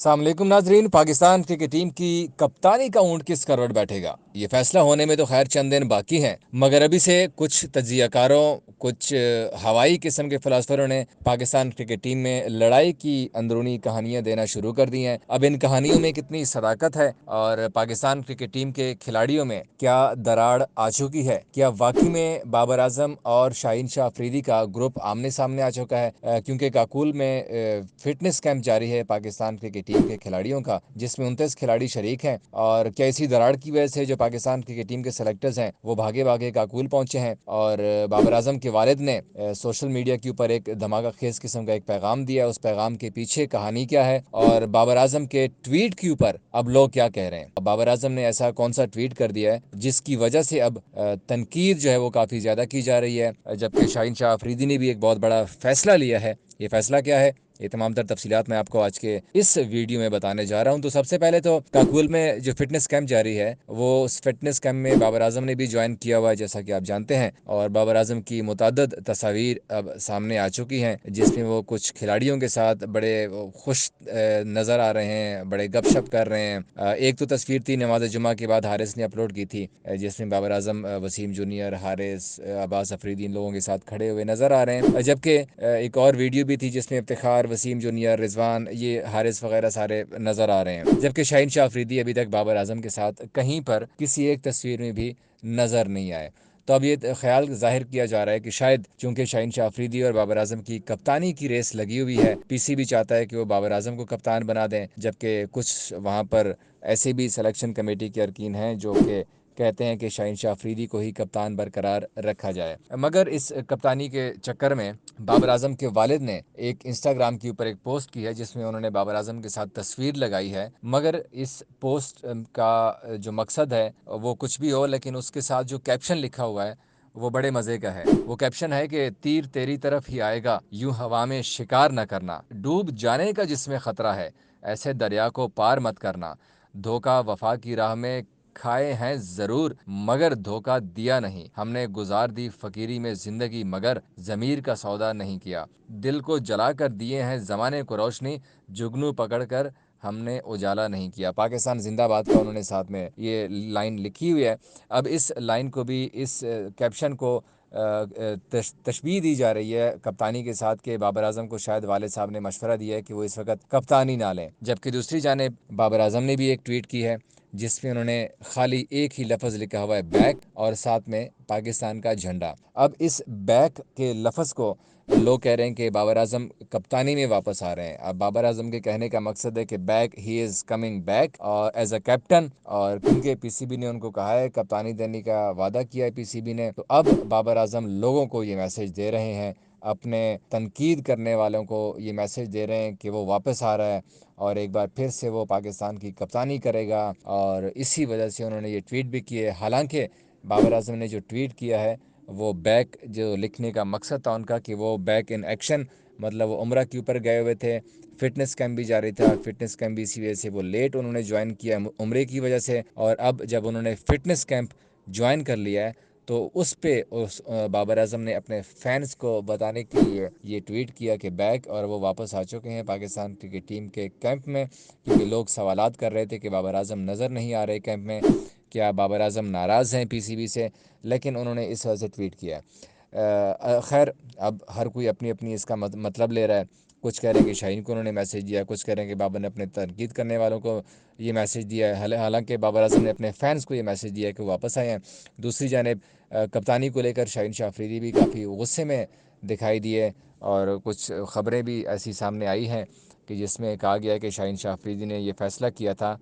अस्सलाम वालेकुम नाजरीन। पाकिस्तान क्रिकेट टीम की कप्तानी का ऊंट किस करवट बैठेगा, ये फैसला होने में तो खैर चंद दिन बाकी हैं, मगर अभी से कुछ तज्जियाकारों, कुछ हवाई किस्म के फिलासफरों ने पाकिस्तान क्रिकेट टीम में लड़ाई की अंदरूनी कहानियां देना शुरू कर दी हैं। अब इन कहानियों में कितनी सदाकत है और पाकिस्तान क्रिकेट टीम के खिलाड़ियों में क्या दरार आ चुकी है, क्या वाकई में बाबर आजम और शाहीन शाह अफरीदी का ग्रुप आमने सामने आ चुका है, क्योंकि काकुल में फिटनेस कैंप जारी है पाकिस्तान क्रिकेट टीम के खिलाड़ियों का, जिसमें 29 खिलाड़ी शरीक हैं। और क्या इसी दरार की वजह से जो पाकिस्तान क्रिकेट टीम के सेलेक्टर्स हैं वो भागे भागे काकुल पहुंचे हैं और बाबर आजम के वालिद ने सोशल मीडिया के ऊपर एक धमाका खेज किस्म का एक पैगाम दिया। उस पैगाम के पीछे कहानी क्या है और बाबर आजम के ट्वीट के ऊपर अब लोग क्या कह रहे हैं। बाबर आजम ने ऐसा कौन सा ट्वीट कर दिया है जिसकी वजह से अब तनकीद जो है वो काफ़ी ज़्यादा की जा रही है, जबकि शाहीन शाह अफरीदी ने भी एक बहुत बड़ा फैसला लिया है। ये फैसला क्या है, ये तमाम तर तफसीलात मैं आपको आज के इस वीडियो में बताने जा रहा हूं। तो सबसे पहले तो काकुल में जो फिटनेस कैंप जारी है, वो उस फिटनेस कैंप में बाबर आजम ने भी ज्वाइन किया हुआ है, जैसा कि आप जानते हैं। और बाबर आजम की मुतअद्दिद तस्वीर अब सामने आ चुकी हैं, जिसमें वो कुछ खिलाड़ियों के साथ बड़े खुश नज़र आ रहे हैं, बड़े गपशप कर रहे हैं। एक तो तस्वीर थी नमाज जुमा के बाद हारिस ने अपलोड की थी, जिसमें बाबर आजम, वसीम जूनियर, हारिस, अब्बास अफरीदी इन लोगों के साथ खड़े हुए नज़र आ रहे हैं। जबकि एक और वीडियो भी थी जिसमें इफ्तिखार, वसीम जूनियर, रिजवान, ये हारिस वगैरह सारे नज़र आ रहे हैं। जबकि शाहीन शाह अफरीदी अभी तक बाबर आजम के साथ कहीं पर किसी एक तस्वीर में भी नज़र नहीं आए। तो अब ये ख्याल जाहिर किया जा रहा है कि शायद चूंकि शाहीन शाह अफरीदी और बाबर आजम की कप्तानी की रेस लगी हुई है, पीसीबी चाहता है कि वो बाबर आजम को कप्तान बना दें, जबकि कुछ वहाँ पर ऐसे भी सिलेक्शन कमेटी के अरकीन हैं जो कि कहते हैं कि शाहीन शाह अफरीदी को ही कप्तान बरकरार रखा जाए। मगर इस कप्तानी के चक्कर में बाबर आजम के वालिद ने एक इंस्टाग्राम के ऊपर एक पोस्ट की है, जिसमें उन्होंने बाबर आजम के साथ तस्वीर लगाई है। मगर इस पोस्ट का जो मकसद है वो कुछ भी हो, लेकिन उसके साथ जो कैप्शन लिखा हुआ है वो बड़े मज़े का है। वो कैप्शन है कि तीर तेरी तरफ ही आएगा, यूं हवा में शिकार न करना, डूब जाने का जिसमें ख़तरा है, ऐसे दरिया को पार मत करना, धोखा वफा की राह में खाए हैं ज़रूर मगर धोखा दिया नहीं, हमने गुजार दी फ़कीरी में ज़िंदगी मगर ज़मीर का सौदा नहीं किया, दिल को जला कर दिए हैं ज़माने को रोशनी, जुगनू पकड़ कर हमने उजाला नहीं किया। पाकिस्तान जिंदाबाद का उन्होंने साथ में ये लाइन लिखी हुई है। अब इस लाइन को भी, इस कैप्शन को तशबीह दी जा रही है कप्तानी के साथ कि बाबर आजम को शायद वालिद साहब ने मशवरा दिया है कि वो इस वक्त कप्तानी ना लें। जबकि दूसरी जानिब बाबर आजम ने भी एक ट्वीट की है जिसमें उन्होंने खाली एक ही लफ्ज़ लिखा हुआ है, बैक, और साथ में पाकिस्तान का झंडा। अब इस बैक के लफ्ज़ को लोग कह रहे हैं कि बाबर आजम कप्तानी में वापस आ रहे हैं। अब बाबर आजम के कहने का मकसद है कि back, he is coming back और एज अ कैप्टन, और क्योंकि पीसीबी ने उनको कहा है, कप्तानी देने का वादा किया है पीसीबी ने, तो अब बाबर आजम लोगों को ये मैसेज दे रहे हैं, अपने तनकीद करने वालों को ये मैसेज दे रहे हैं कि वो वापस आ रहा है और एक बार फिर से वो पाकिस्तान की कप्तानी करेगा। और इसी वजह से उन्होंने ये ट्वीट भी किए। हालांकि बाबर आजम ने जो ट्वीट किया है वो बैक, जो लिखने का मकसद था उनका कि वो बैक इन एक्शन, मतलब वो उम्रा के ऊपर गए हुए थे, फिटनेस कैंप भी जारी था, फिटनेस कैंप भी इसी वजह से वो लेट उन्होंने ज्वाइन किया उम्रे की वजह से। और अब जब उन्होंने फिटनेस कैंप ज्वाइन कर लिया है तो उस पे उस बाबर आजम ने अपने फैंस को बताने के लिए ये ट्वीट किया कि बैक, और वो वापस आ चुके हैं पाकिस्तान क्रिकेट टीम के कैंप में, क्योंकि लोग सवालात कर रहे थे कि बाबर आजम नज़र नहीं आ रहे कैंप में, क्या बाबर आजम नाराज़ हैं पीसीबी से, लेकिन उन्होंने इस वजह से ट्वीट किया है। खैर, अब हर कोई अपनी अपनी इसका मतलब ले रहा है। कुछ कह रहे हैं कि शाहीन को उन्होंने मैसेज दिया, कुछ कह रहे हैं कि बाबर ने अपने तनकीद करने वालों को ये मैसेज दिया है। हालांकि बाबर आजम ने अपने फ़ैन्स को ये मैसेज दिया है कि वो वापस आए हैं। दूसरी जानिब कप्तानी को लेकर शाहीन शाह अफरीदी भी काफ़ी गुस्से में दिखाई दिए और कुछ ख़बरें भी ऐसी सामने आई हैं कि जिसमें कहा गया है कि शाहीन शाह अफरीदी ने यह फ़ैसला किया था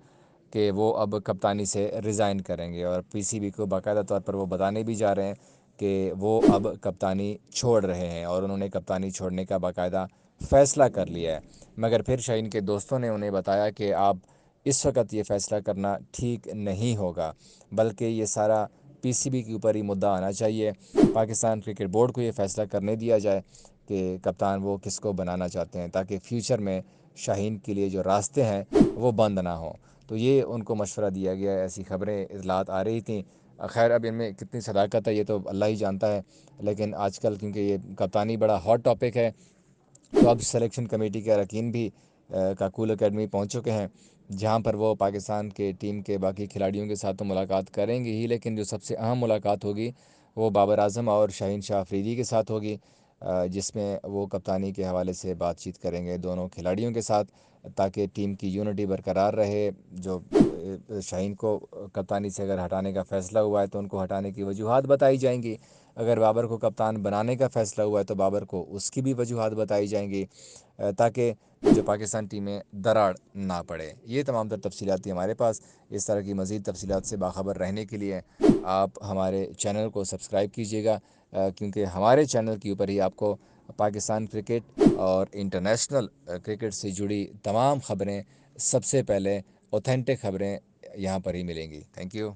कि वो अब कप्तानी से रिज़ाइन करेंगे, और पीसीबी को बाकायदा तौर पर वो बताने भी जा रहे हैं कि वो अब कप्तानी छोड़ रहे हैं और उन्होंने कप्तानी छोड़ने का बाकायदा फ़ैसला कर लिया है। मगर फिर शाहीन के दोस्तों ने उन्हें बताया कि आप इस वक्त ये फ़ैसला करना ठीक नहीं होगा, बल्कि ये सारा पीसीबी के ऊपर ही मुद्दा आना चाहिए। पाकिस्तान क्रिकेट बोर्ड को ये फ़ैसला करने दिया जाए कि कप्तान वो किसको बनाना चाहते हैं, ताकि फ्यूचर में शाहीन के लिए जो रास्ते हैं वो बंद ना हों। तो ये उनको मशवरा दिया गया है, ऐसी ख़बरें इतलात आ रही थी। खैर, अब इनमें कितनी सदाकत है ये तो अल्लाह ही जानता है, लेकिन आजकल क्योंकि ये कप्तानी बड़ा हॉट टॉपिक है, तो अब सिलेक्शन कमेटी के अरकान भी کاکول اکیڈمی پہنچ چکے ہیں، جہاں پر وہ پاکستان کے ٹیم کے باقی کھلاڑیوں کے ساتھ تو ملاقات کریں گے ہی، لیکن جو سب سے اہم ملاقات ہوگی وہ بابر اعظم اور شاہین شاہ افریدی کے ساتھ ہوگی، جس میں وہ کپتانی کے حوالے سے بات چیت کریں گے دونوں کھلاڑیوں کے ساتھ، تاکہ ٹیم کی یونٹی برقرار رہے۔ جو شاہین کو کپتانی سے اگر ہٹانے کا فیصلہ ہوا ہے تو ان کو ہٹانے کی وجوہات بتائی جائیں گی، اگر بابر کو کپتان بنانے کا فیصلہ ہوا ہے تو بابر کو اس کی بھی وجوہات بتائی جائیں گی، تاکہ جو پاکستان ٹیم میں دراڑ نہ پڑے۔ یہ تمام تر تفصیلات تھی ہمارے پاس۔ اس طرح کی مزید تفصیلات سے باخبر رہنے کے لیے آپ ہمارے چینل کو سبسکرائب کیجیے گا، کیونکہ ہمارے چینل کے اوپر ہی آپ کو پاکستان کرکٹ اور انٹرنیشنل کرکٹ سے جڑی تمام خبریں سب سے پہلے اوتھینٹک خبریں یہاں پر ہی ملیں گی۔ Thank you.